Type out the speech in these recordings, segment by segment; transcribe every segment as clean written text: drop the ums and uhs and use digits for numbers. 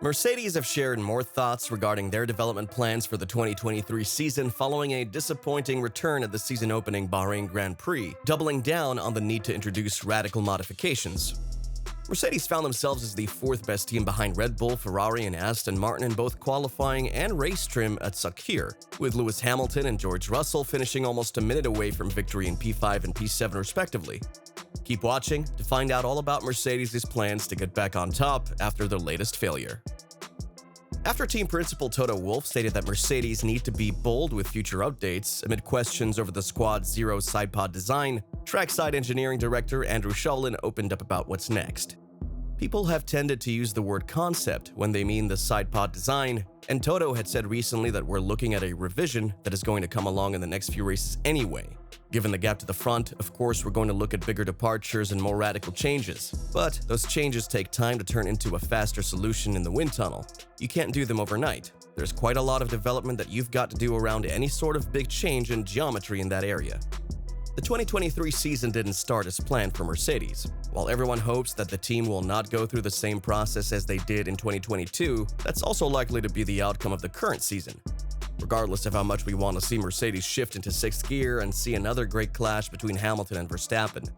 Mercedes have shared more thoughts regarding their development plans for the 2023 season following a disappointing return at the season-opening Bahrain Grand Prix, doubling down on the need to introduce radical modifications. Mercedes found themselves as the fourth-best team behind Red Bull, Ferrari, and Aston Martin in both qualifying and race trim at Sakir, with Lewis Hamilton and George Russell finishing almost a minute away from victory in P5 and P7 respectively. Keep watching to find out all about Mercedes' plans to get back on top after their latest failure. After team principal Toto Wolff stated that Mercedes need to be bold with future updates amid questions over the Squad Zero sidepod design, trackside engineering director Andrew Shovlin opened up about what's next. People have tended to use the word concept when they mean the sidepod design, and Toto had said recently that we're looking at a revision that is going to come along in the next few races anyway. Given the gap to the front, of course we're going to look at bigger departures and more radical changes. But those changes take time to turn into a faster solution in the wind tunnel. You can't do them overnight. There's quite a lot of development that you've got to do around any sort of big change in geometry in that area. The 2023 season didn't start as planned for Mercedes. While everyone hopes that the team will not go through the same process as they did in 2022, that's also likely to be the outcome of the current season. Regardless of how much we want to see Mercedes shift into sixth gear and see another great clash between Hamilton and Verstappen,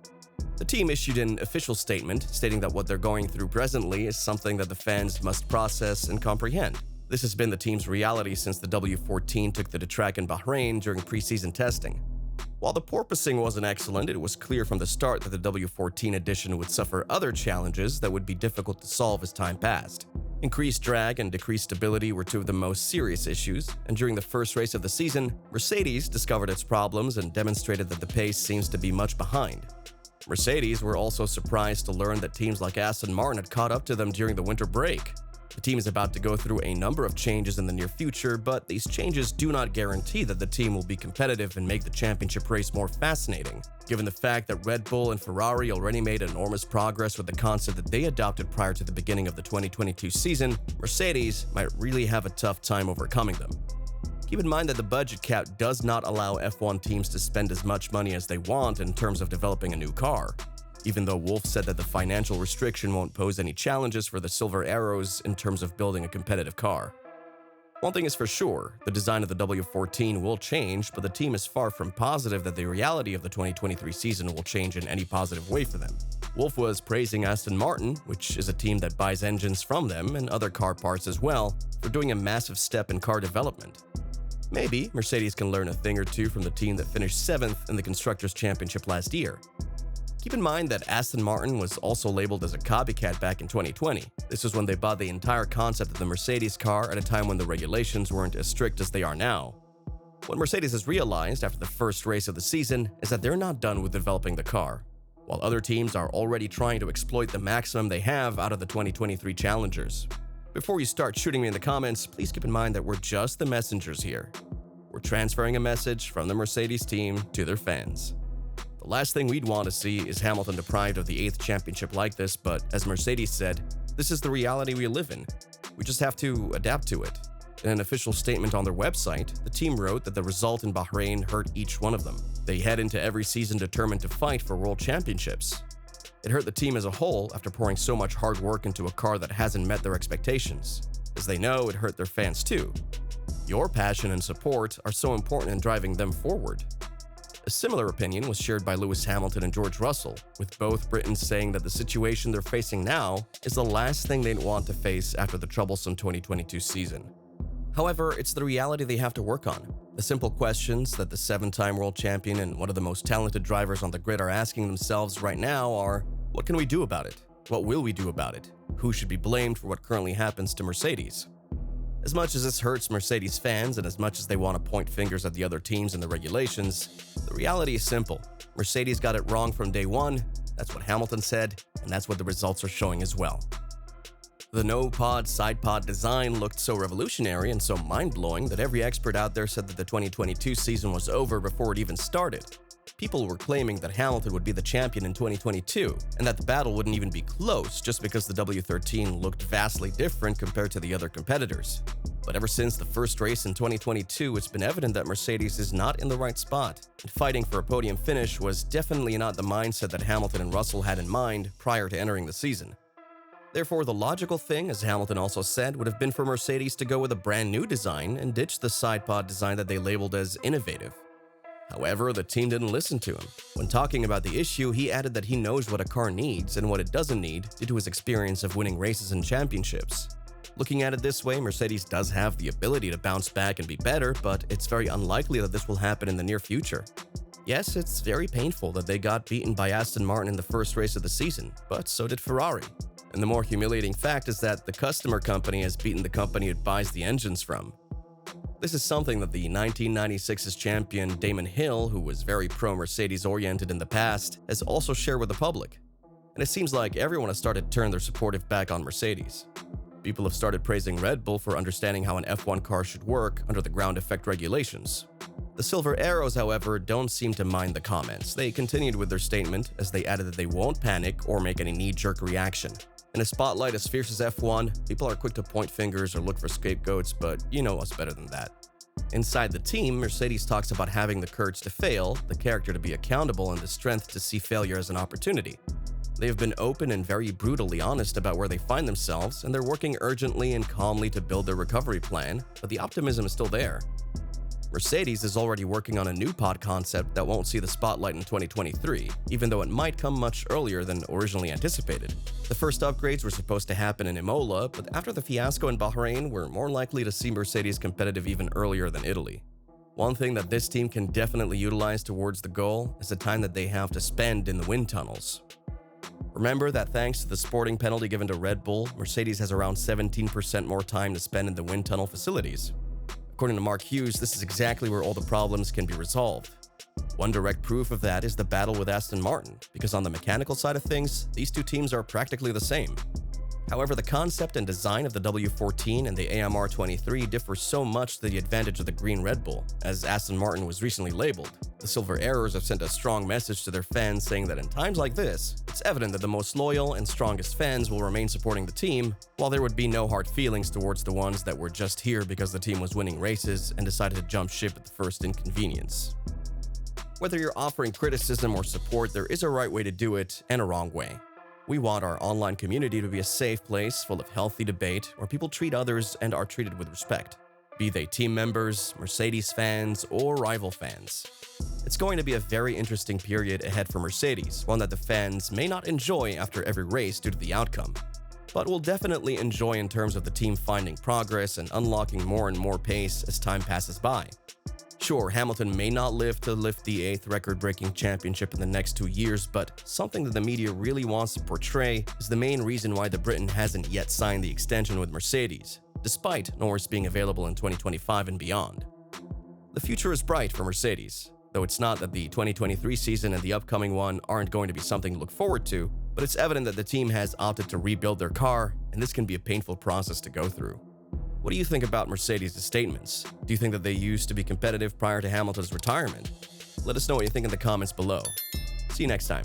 the team issued an official statement stating that what they're going through presently is something that the fans must process and comprehend. This has been the team's reality since the W14 took the track in Bahrain during preseason testing. While the porpoising wasn't excellent, it was clear from the start that the W14 edition would suffer other challenges that would be difficult to solve as time passed. Increased drag and decreased stability were two of the most serious issues, and during the first race of the season, Mercedes discovered its problems and demonstrated that the pace seems to be much behind. Mercedes were also surprised to learn that teams like Aston Martin had caught up to them during the winter break. The team is about to go through a number of changes in the near future, but these changes do not guarantee that the team will be competitive and make the championship race more fascinating. Given the fact that Red Bull and Ferrari already made enormous progress with the concept that they adopted prior to the beginning of the 2022 season, Mercedes might really have a tough time overcoming them. Keep in mind that the budget cap does not allow F1 teams to spend as much money as they want in terms of developing a new car. Even though Wolff said that the financial restriction won't pose any challenges for the Silver Arrows in terms of building a competitive car. One thing is for sure, the design of the W14 will change, but the team is far from positive that the reality of the 2023 season will change in any positive way for them. Wolff was praising Aston Martin, which is a team that buys engines from them and other car parts as well, for doing a massive step in car development. Maybe Mercedes can learn a thing or two from the team that finished 7th in the Constructors' Championship last year. Keep in mind that Aston Martin was also labeled as a copycat back in 2020. This was when they bought the entire concept of the Mercedes car at a time when the regulations weren't as strict as they are now. What Mercedes has realized after the first race of the season is that they're not done with developing the car. While other teams are already trying to exploit the maximum they have out of the 2023 challengers. Before you start shooting me in the comments, please keep in mind that we're just the messengers here. We're transferring a message from the Mercedes team to their fans. The last thing we'd want to see is Hamilton deprived of the 8th championship like this, but as Mercedes said, this is the reality we live in. We just have to adapt to it. In an official statement on their website, the team wrote that the result in Bahrain hurt each one of them. They head into every season determined to fight for world championships. It hurt the team as a whole after pouring so much hard work into a car that hasn't met their expectations. As they know, it hurt their fans too. Your passion and support are so important in driving them forward. A similar opinion was shared by Lewis Hamilton and George Russell, with both Britons saying that the situation they're facing now is the last thing they'd want to face after the troublesome 2022 season. However, it's the reality they have to work on. The simple questions that the 7-time world champion and one of the most talented drivers on the grid are asking themselves right now are, what can we do about it? What will we do about it? Who should be blamed for what currently happens to Mercedes? As much as this hurts Mercedes fans and as much as they want to point fingers at the other teams and the regulations, the reality is simple. Mercedes got it wrong from day one, that's what Hamilton said, and that's what the results are showing as well. The no-pod, side-pod design looked so revolutionary and so mind-blowing that every expert out there said that the 2022 season was over before it even started. People were claiming that Hamilton would be the champion in 2022, and that the battle wouldn't even be close just because the W13 looked vastly different compared to the other competitors. But ever since the first race in 2022, it's been evident that Mercedes is not in the right spot, and fighting for a podium finish was definitely not the mindset that Hamilton and Russell had in mind prior to entering the season. Therefore, the logical thing, as Hamilton also said, would have been for Mercedes to go with a brand new design and ditch the sidepod design that they labeled as innovative. However, the team didn't listen to him. When talking about the issue, he added that he knows what a car needs and what it doesn't need due to his experience of winning races and championships. Looking at it this way, Mercedes does have the ability to bounce back and be better, but it's very unlikely that this will happen in the near future. Yes, it's very painful that they got beaten by Aston Martin in the first race of the season, but so did Ferrari. And the more humiliating fact is that the customer company has beaten the company it buys the engines from. This is something that the 1996's champion Damon Hill, who was very pro-Mercedes oriented in the past, has also shared with the public. And it seems like everyone has started to turn their supportive back on Mercedes. People have started praising Red Bull for understanding how an F1 car should work under the ground effect regulations. The Silver Arrows, however, don't seem to mind the comments. They continued with their statement as they added that they won't panic or make any knee-jerk reaction. In a spotlight as fierce as F1, people are quick to point fingers or look for scapegoats, but you know us better than that. Inside the team, Mercedes talks about having the courage to fail, the character to be accountable, and the strength to see failure as an opportunity. They have been open and very brutally honest about where they find themselves, and they're working urgently and calmly to build their recovery plan, but the optimism is still there. Mercedes is already working on a new pod concept that won't see the spotlight in 2023, even though it might come much earlier than originally anticipated. The first upgrades were supposed to happen in Imola, but after the fiasco in Bahrain, we're more likely to see Mercedes competitive even earlier than Italy. One thing that this team can definitely utilize towards the goal is the time that they have to spend in the wind tunnels. Remember that thanks to the sporting penalty given to Red Bull, Mercedes has around 17% more time to spend in the wind tunnel facilities. According to Mark Hughes, this is exactly where all the problems can be resolved. One direct proof of that is the battle with Aston Martin, because on the mechanical side of things, these two teams are practically the same. However, the concept and design of the W14 and the AMR23 differ so much to the advantage of the green Red Bull, as Aston Martin was recently labeled. The Silver Arrows have sent a strong message to their fans saying that in times like this, it's evident that the most loyal and strongest fans will remain supporting the team, while there would be no hard feelings towards the ones that were just here because the team was winning races and decided to jump ship at the first inconvenience. Whether you're offering criticism or support, there is a right way to do it and a wrong way. We want our online community to be a safe place full of healthy debate where people treat others and are treated with respect, be they team members, Mercedes fans, or rival fans. It's going to be a very interesting period ahead for Mercedes, one that the fans may not enjoy after every race due to the outcome, but will definitely enjoy in terms of the team finding progress and unlocking more and more pace as time passes by. Sure, Hamilton may not live to lift the 8th record-breaking championship in the next 2 years, but something that the media really wants to portray is the main reason why the Briton hasn't yet signed the extension with Mercedes, despite Norris being available in 2025 and beyond. The future is bright for Mercedes, though it's not that the 2023 season and the upcoming one aren't going to be something to look forward to, but it's evident that the team has opted to rebuild their car, and this can be a painful process to go through. What do you think about Mercedes' statements? Do you think that they used to be competitive prior to Hamilton's retirement? Let us know what you think in the comments below. See you next time.